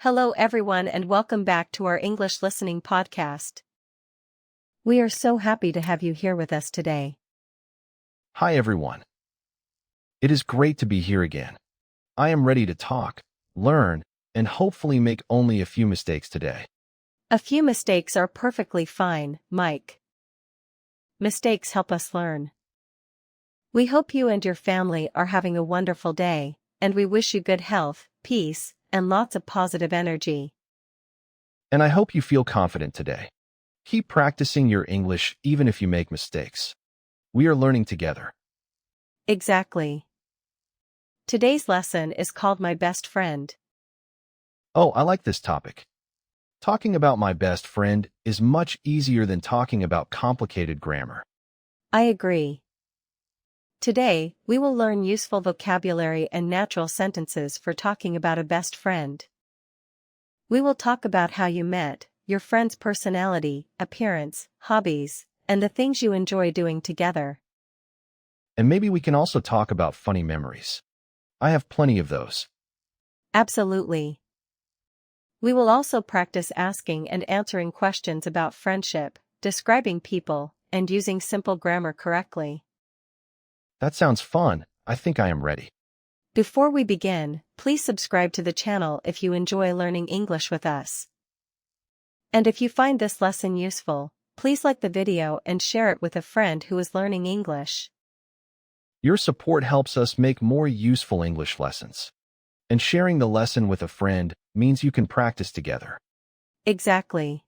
Hello everyone and welcome back to our English listening podcast. We are so happy to have you here with us today. Hi everyone. It is great to be here again. I am ready to talk, learn, and hopefully make only a few mistakes today. A few mistakes are perfectly fine, Mike. Mistakes help us learn. We hope you and your family are having a wonderful day, and we wish you good health, peace, and lots of positive energy. And I hope you feel confident today. Keep practicing your English even if you make mistakes. We are learning together. Exactly. Today's lesson is called My Best Friend. Oh, I like this topic. Talking about my best friend is much easier than talking about complicated grammar. I agree. Today, we will learn useful vocabulary and natural sentences for talking about a best friend. We will talk about how you met, your friend's personality, appearance, hobbies, and the things you enjoy doing together. And maybe we can also talk about funny memories. I have plenty of those. Absolutely. We will also practice asking and answering questions about friendship, describing people, and using simple grammar correctly. That sounds fun. I think I am ready. Before we begin, please subscribe to the channel if you enjoy learning English with us. And if you find this lesson useful, please like the video and share it with a friend who is learning English. Your support helps us make more useful English lessons. And sharing the lesson with a friend means you can practice together. Exactly.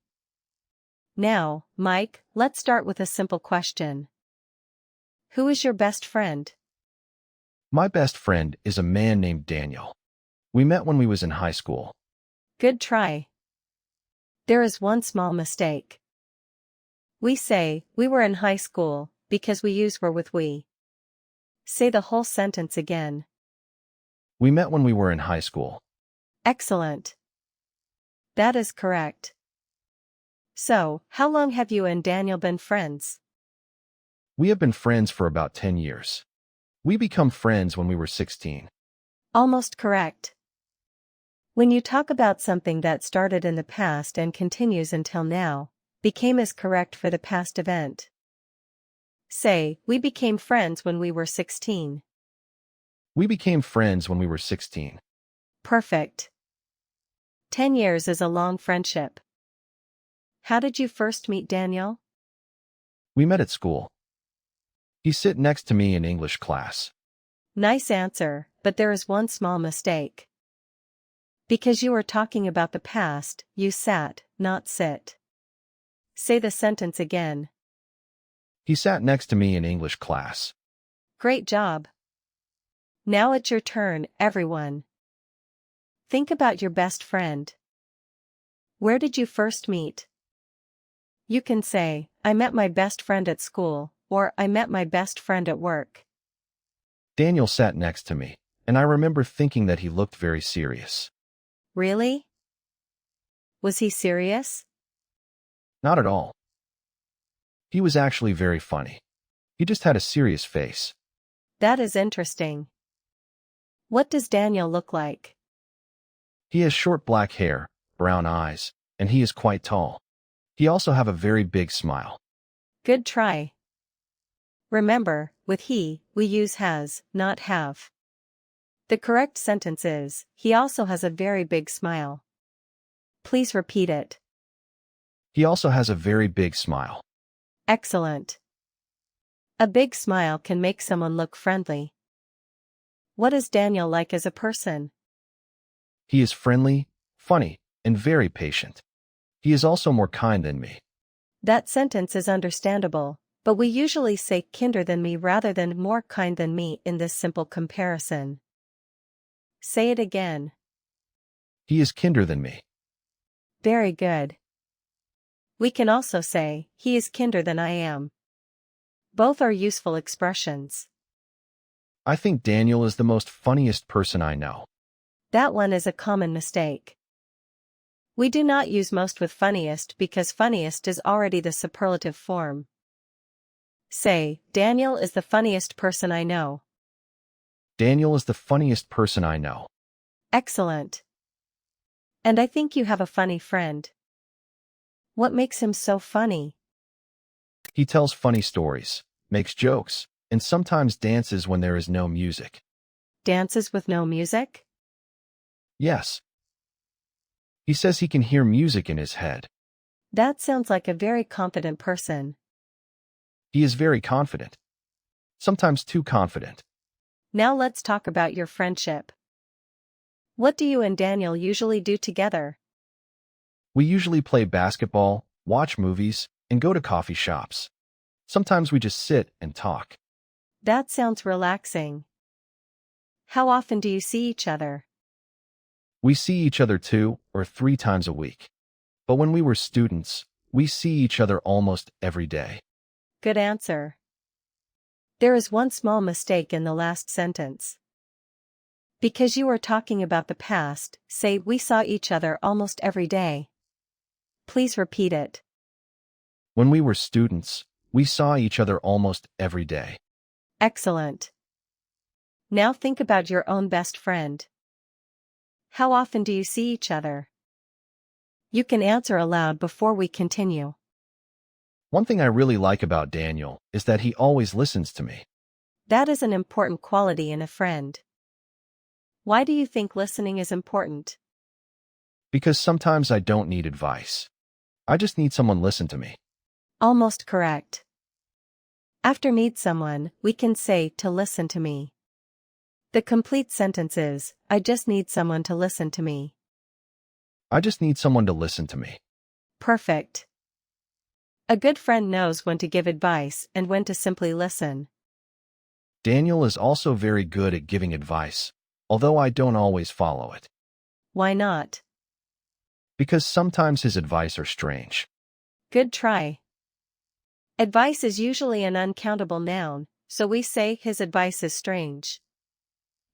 Now, Mike, let's start with a simple question. Who is your best friend? My best friend is a man named Daniel. We met when we was in high school. Good try. There is one small mistake. We say, we were in high school, because we use were with we. Say the whole sentence again. We met when we were in high school. Excellent. That is correct. So, how long have you and Daniel been friends? We have been friends for about 10 years. We become friends when we were 16. Almost correct. When you talk about something that started in the past and continues until now, became is correct for the past event. Say, we became friends when we were 16. We became friends when we were 16. Perfect. 10 years is a long friendship. How did you first meet Daniel? We met at school. He sit next to me in English class. Nice answer, but there is one small mistake. Because you were talking about the past, you sat, not sit. Say the sentence again. He sat next to me in English class. Great job. Now it's your turn, everyone. Think about your best friend. Where did you first meet? You can say, I met my best friend at school, or I met my best friend at work. Daniel sat next to me, and I remember thinking that he looked very serious. Really? Was he serious? Not at all. He was actually very funny. He just had a serious face. That is interesting. What does Daniel look like? He has short black hair, brown eyes, and he is quite tall. He also have a very big smile. Good try. Remember, with he, we use has, not have. The correct sentence is, he also has a very big smile. Please repeat it. He also has a very big smile. Excellent. A big smile can make someone look friendly. What is Daniel like as a person? He is friendly, funny, and very patient. He is also more kind than me. That sentence is understandable, but we usually say kinder than me rather than more kind than me in this simple comparison. Say it again. He is kinder than me. Very good. We can also say, he is kinder than I am. Both are useful expressions. I think Daniel is the most funniest person I know. That one is a common mistake. We do not use most with funniest because funniest is already the superlative form. Say, Daniel is the funniest person I know. Daniel is the funniest person I know. Excellent. And I think you have a funny friend. What makes him so funny? He tells funny stories, makes jokes, and sometimes dances when there is no music. Dances with no music? Yes. He says he can hear music in his head. That sounds like a very confident person. He is very confident. Sometimes too confident. Now let's talk about your friendship. What do you and Daniel usually do together? We usually play basketball, watch movies, and go to coffee shops. Sometimes we just sit and talk. That sounds relaxing. How often do you see each other? We see each other 2 or 3 times a week. But when we were students, we see each other almost every day. Good answer. There is one small mistake in the last sentence. Because you are talking about the past, say we saw each other almost every day. Please repeat it. When we were students, we saw each other almost every day. Excellent. Now think about your own best friend. How often do you see each other? You can answer aloud before we continue. One thing I really like about Daniel is that he always listens to me. That is an important quality in a friend. Why do you think listening is important? Because sometimes I don't need advice. I just need someone listen to me. Almost correct. After need someone, we can say to listen to me. The complete sentence is, I just need someone to listen to me. I just need someone to listen to me. Perfect. A good friend knows when to give advice and when to simply listen. Daniel is also very good at giving advice, although I don't always follow it. Why not? Because sometimes his advice are strange. Good try. Advice is usually an uncountable noun, so we say his advice is strange.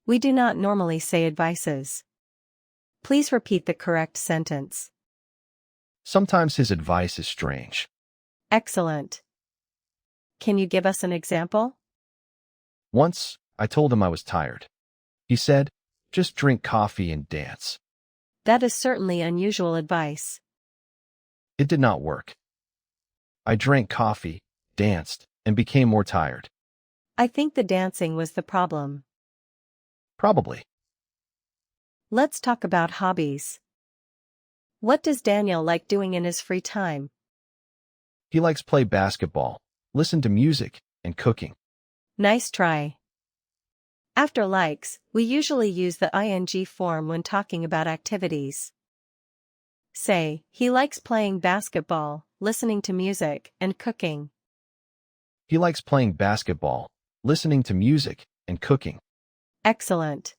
We do not normally say advices. Please repeat the correct sentence. Sometimes his advice is strange. Excellent. Can you give us an example? Once, I told him I was tired. He said, just drink coffee and dance. That is certainly unusual advice. It did not work. I drank coffee, danced, and became more tired. I think the dancing was the problem. Probably. Let's talk about hobbies. What does Daniel like doing in his free time? He likes play basketball, listen to music, and cooking. Nice try. After likes, we usually use the ing form when talking about activities. Say, he likes playing basketball, listening to music, and cooking. He likes playing basketball, listening to music, and cooking. Excellent.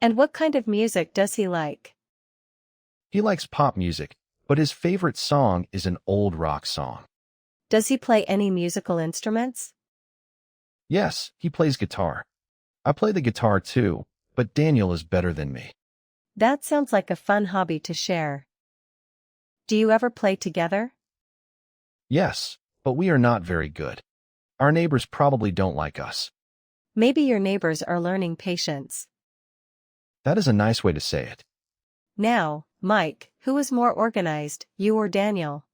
And what kind of music does he like? He likes pop music, but his favorite song is an old rock song. Does he play any musical instruments? Yes, he plays guitar. I play the guitar too, but Daniel is better than me. That sounds like a fun hobby to share. Do you ever play together? Yes, but we are not very good. Our neighbors probably don't like us. Maybe your neighbors are learning patience. That is a nice way to say it. Now, Mike, who is more organized, you or Daniel?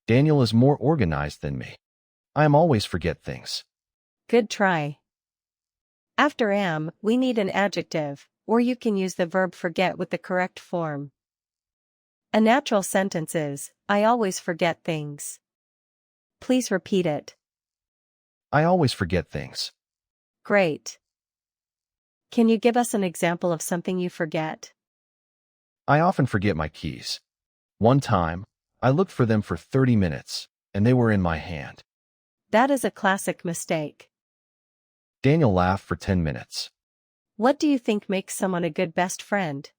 Daniel is more organized than me. I am always forget things. Good try. After am, we need an adjective, or you can use the verb forget with the correct form. A natural sentence is, I always forget things. Please repeat it. I always forget things. Great. Can you give us an example of something you forget? I often forget my keys. One time, I looked for them for 30 minutes, and they were in my hand. That is a classic mistake. Daniel laughed for 10 minutes. What do you think makes someone a good best friend?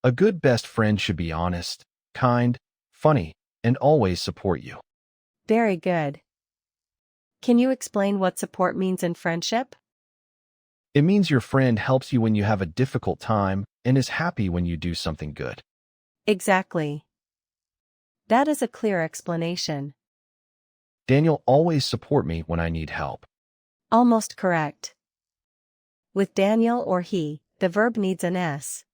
A good best friend should be honest, kind, funny, and always support you. Very good. Can you explain what support means in friendship? It means your friend helps you when you have a difficult time and is happy when you do something good. Exactly. That is a clear explanation. Daniel always support me when I need help. Almost correct. With Daniel or he, the verb needs an S.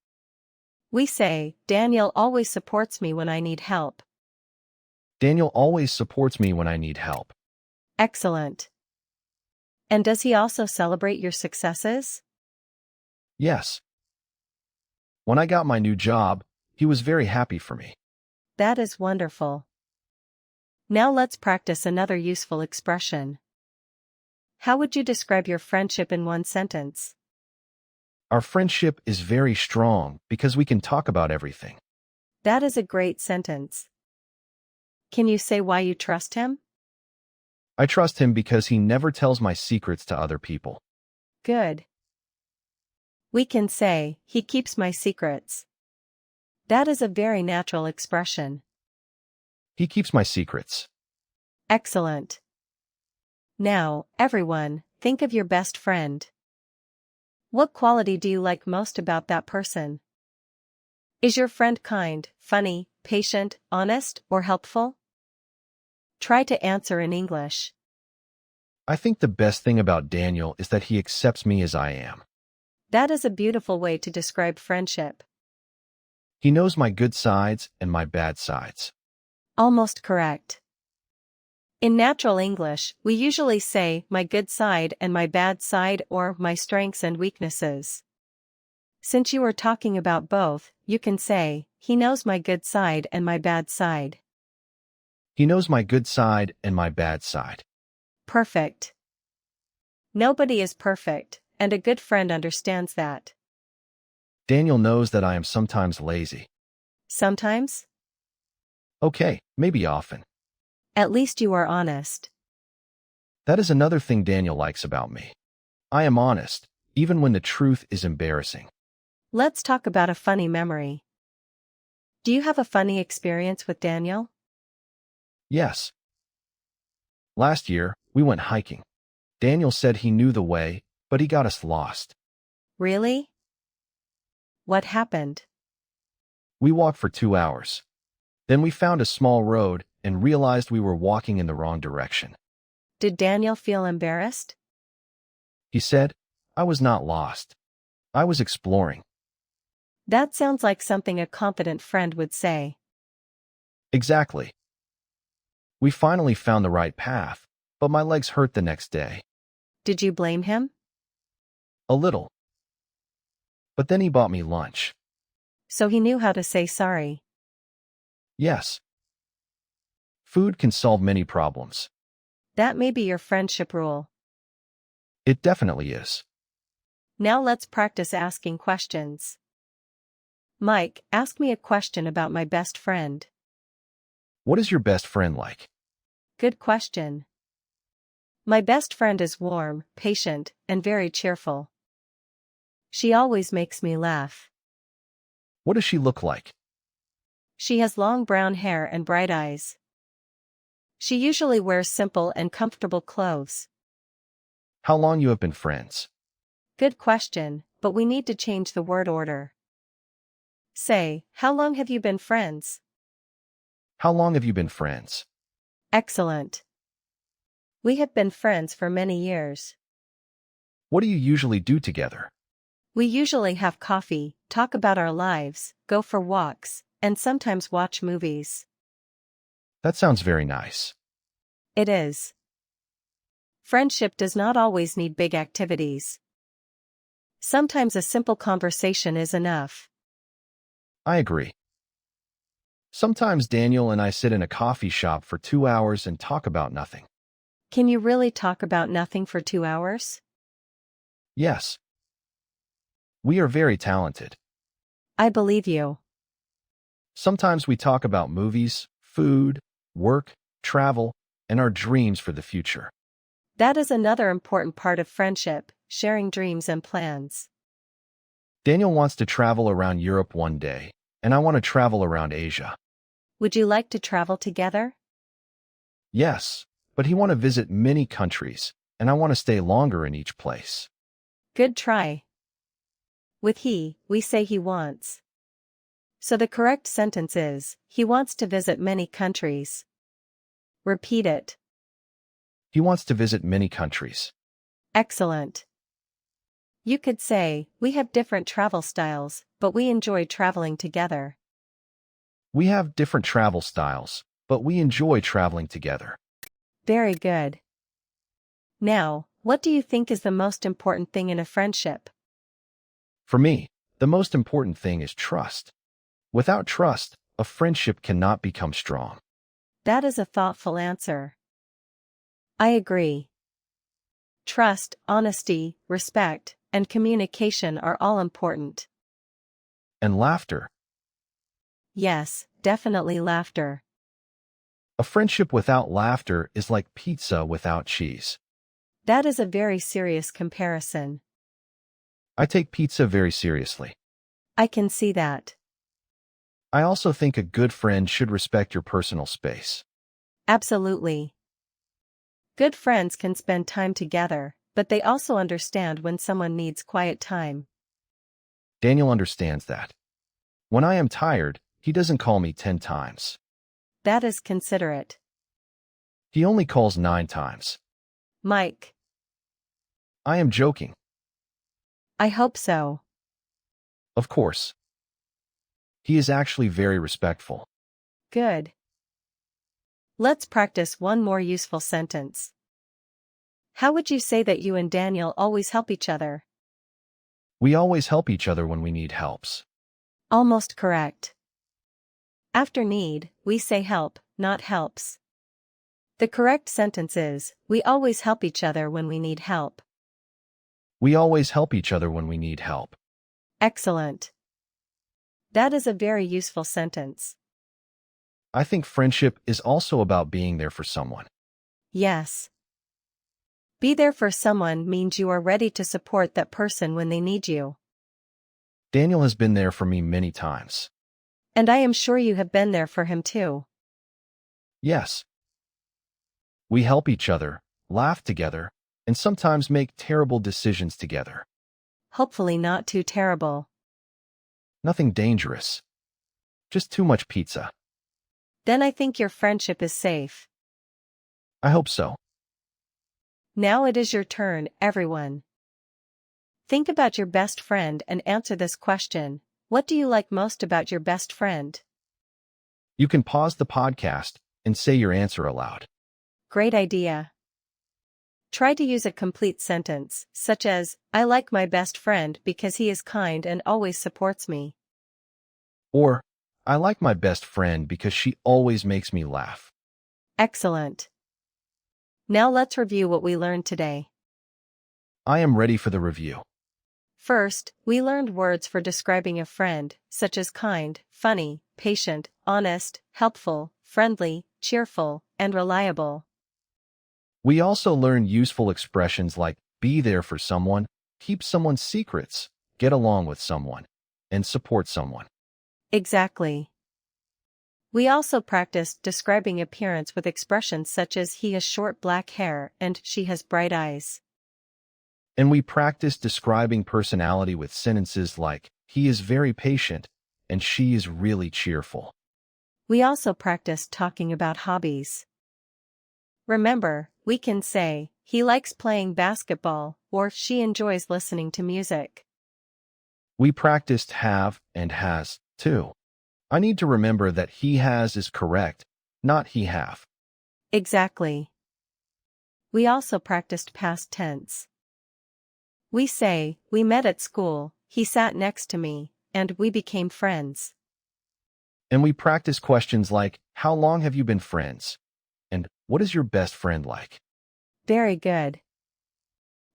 We say, Daniel always supports me when I need help. Daniel always supports me when I need help. Excellent. And does he also celebrate your successes? Yes. When I got my new job, he was very happy for me. That is wonderful. Now let's practice another useful expression. How would you describe your friendship in one sentence? Our friendship is very strong because we can talk about everything. That is a great sentence. Can you say why you trust him? I trust him because he never tells my secrets to other people. Good. We can say, he keeps my secrets. That is a very natural expression. He keeps my secrets. Excellent. Now, everyone, think of your best friend. What quality do you like most about that person? Is your friend kind, funny, patient, honest, or helpful? Try to answer in English. I think the best thing about Daniel is that he accepts me as I am. That is a beautiful way to describe friendship. He knows my good sides and my bad sides. Almost correct. In natural English, we usually say my good side and my bad side or my strengths and weaknesses. Since you are talking about both, you can say, he knows my good side and my bad side. He knows my good side and my bad side. Perfect. Nobody is perfect, and a good friend understands that. Daniel knows that I am sometimes lazy. Sometimes? Okay, maybe often. At least you are honest. That is another thing Daniel likes about me. I am honest, even when the truth is embarrassing. Let's talk about a funny memory. Do you have a funny experience with Daniel? Yes. Last year, we went hiking. Daniel said he knew the way, but he got us lost. Really? What happened? We walked for 2 hours. Then we found a small road and realized we were walking in the wrong direction. Did Daniel feel embarrassed? He said, I was not lost. I was exploring. That sounds like something a confident friend would say. Exactly. We finally found the right path, but my legs hurt the next day. Did you blame him? A little. But then he bought me lunch. So he knew how to say sorry. Yes. Food can solve many problems. That may be your friendship rule. It definitely is. Now let's practice asking questions. Mike, ask me a question about my best friend. What is your best friend like? Good question. My best friend is warm, patient, and very cheerful. She always makes me laugh. What does she look like? She has long brown hair and bright eyes. She usually wears simple and comfortable clothes. How long you have been friends? Good question, but we need to change the word order. Say, how long have you been friends? How long have you been friends? Excellent. We have been friends for many years. What do you usually do together? We usually have coffee, talk about our lives, go for walks, and sometimes watch movies. That sounds very nice. It is. Friendship does not always need big activities. Sometimes a simple conversation is enough. I agree. Sometimes Daniel and I sit in a coffee shop for 2 hours and talk about nothing. Can you really talk about nothing for 2 hours? Yes. We are very talented. I believe you. Sometimes we talk about movies, food, work, travel, and our dreams for the future. That is another important part of friendship, sharing dreams and plans. Daniel wants to travel around Europe one day, and I want to travel around Asia. Would you like to travel together? Yes, but he wants to visit many countries, and I want to stay longer in each place. Good try. With he, we say he wants. So the correct sentence is, he wants to visit many countries. Repeat it. He wants to visit many countries. Excellent. You could say, we have different travel styles, but we enjoy traveling together. We have different travel styles, but we enjoy traveling together. Very good. Now, what do you think is the most important thing in a friendship? For me, the most important thing is trust. Without trust, a friendship cannot become strong. That is a thoughtful answer. I agree. Trust, honesty, respect, and communication are all important. And laughter. Yes, definitely laughter. A friendship without laughter is like pizza without cheese. That is a very serious comparison. I take pizza very seriously. I can see that. I also think a good friend should respect your personal space. Absolutely. Good friends can spend time together, but they also understand when someone needs quiet time. Daniel understands that. When I am tired, he doesn't call me 10 times. That is considerate. He only calls 9 times. Mike. I am joking. I hope so. Of course. He is actually very respectful. Good. Let's practice one more useful sentence. How would you say that you and Daniel always help each other? We always help each other when we need helps. Almost correct. After need, we say help, not helps. The correct sentence is, we always help each other when we need help. We always help each other when we need help. Excellent. That is a very useful sentence. I think friendship is also about being there for someone. Yes. Be there for someone means you are ready to support that person when they need you. Daniel has been there for me many times. And I am sure you have been there for him too. Yes. We help each other, laugh together, and sometimes make terrible decisions together. Hopefully not too terrible. Nothing dangerous. Just too much pizza. Then I think your friendship is safe. I hope so. Now it is your turn, everyone. Think about your best friend and answer this question. What do you like most about your best friend? You can pause the podcast and say your answer aloud. Great idea. Try to use a complete sentence, such as, I like my best friend because he is kind and always supports me. Or, I like my best friend because she always makes me laugh. Excellent. Now let's review what we learned today. I am ready for the review. First, we learned words for describing a friend, such as kind, funny, patient, honest, helpful, friendly, cheerful, and reliable. We also learned useful expressions like be there for someone, keep someone's secrets, get along with someone, and support someone. Exactly. We also practiced describing appearance with expressions such as he has short black hair and she has bright eyes. And we practiced describing personality with sentences like he is very patient and she is really cheerful. We also practiced talking about hobbies. Remember, we can say, he likes playing basketball, or she enjoys listening to music. We practiced have and has, too. I need to remember that he has is correct, not he have. Exactly. We also practiced past tense. We say, we met at school, he sat next to me, and we became friends. And we practice questions like, how long have you been friends? And what is your best friend like? Very good.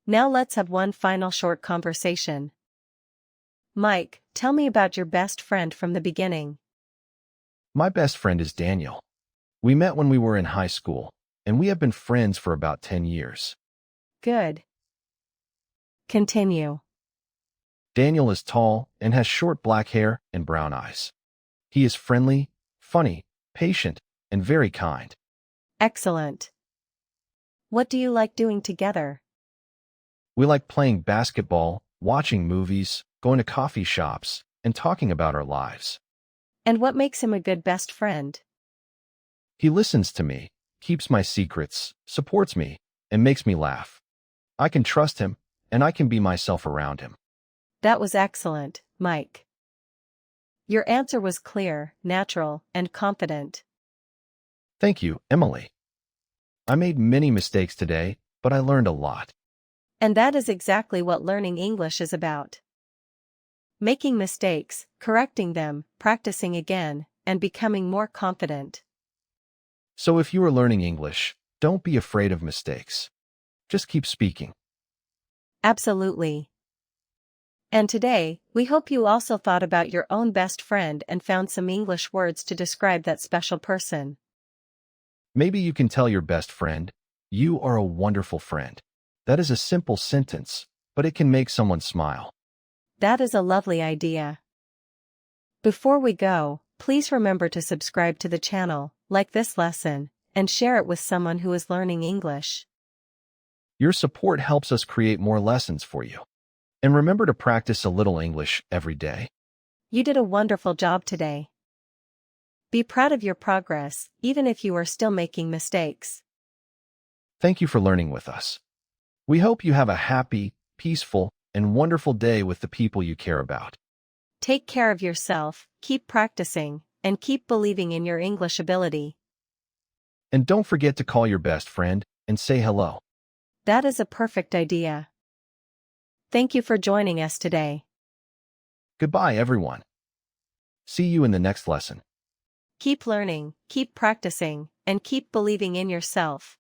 Now let's have one final short conversation. Mike, tell me about your best friend from the beginning. My best friend is Daniel. We met when we were in high school, and we have been friends for about 10 years. Good. Continue. Daniel is tall and has short black hair and brown eyes. He is friendly, funny, patient, and very kind. Excellent. What do you like doing together? We like playing basketball, watching movies, going to coffee shops, and talking about our lives. And what makes him a good best friend? He listens to me, keeps my secrets, supports me, and makes me laugh. I can trust him, and I can be myself around him. That was excellent, Mike. Your answer was clear, natural, and confident. Thank you, Emily. I made many mistakes today, but I learned a lot. And that is exactly what learning English is about. Making mistakes, correcting them, practicing again, and becoming more confident. So if you are learning English, don't be afraid of mistakes. Just keep speaking. Absolutely. And today, we hope you also thought about your own best friend and found some English words to describe that special person. Maybe you can tell your best friend, "You are a wonderful friend." That is a simple sentence, but it can make someone smile. That is a lovely idea. Before we go, please remember to subscribe to the channel, like this lesson, and share it with someone who is learning English. Your support helps us create more lessons for you. And remember to practice a little English every day. You did a wonderful job today. Be proud of your progress, even if you are still making mistakes. Thank you for learning with us. We hope you have a happy, peaceful, and wonderful day with the people you care about. Take care of yourself, keep practicing, and keep believing in your English ability. And don't forget to call your best friend and say hello. That is a perfect idea. Thank you for joining us today. Goodbye, everyone. See you in the next lesson. Keep learning, keep practicing, and keep believing in yourself.